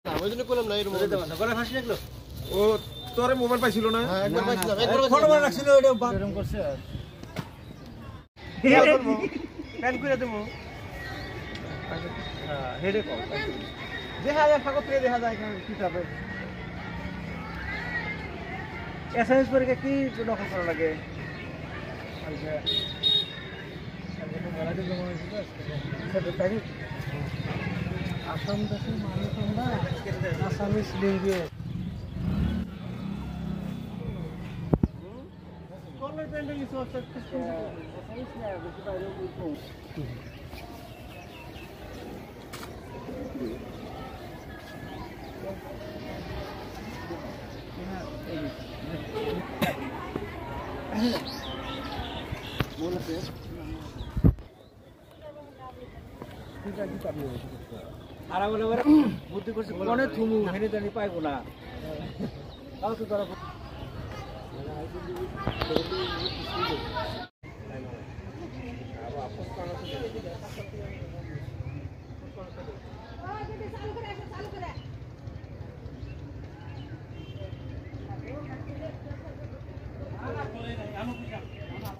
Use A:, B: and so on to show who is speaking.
A: ওই জন্য কইলাম না এর মধ্যে দেব না গলা ফাঁসি লাগলো
B: ও তোরে মোবাইল পাইছিল না
A: হ্যাঁ একবার পাইছিলাম একবার
C: ফটো রাখছিল ওটা এরকম করছে
A: প্যান করে দেবো হ্যাঁ হেডে কল দেখা যায় কাগজ পেয়ে দেখা যায় কিতাবে এসএমএস করে কি নকল করা লাগে আচ্ছা
C: গলাতে জমা হয়েছিল সেটা তাই আসাম দেশের মানুষ আমরা আসামিস ল্যাঙ্গুয়েজ
A: কলার প্যান্ডেল ইস অলসো আসামিস না বেশি বাইরে বলতো বলতে
C: আর বলে বুদ্ধি করছে কোনে থুমু হেনে জানি পাইবো না তাও তো তারা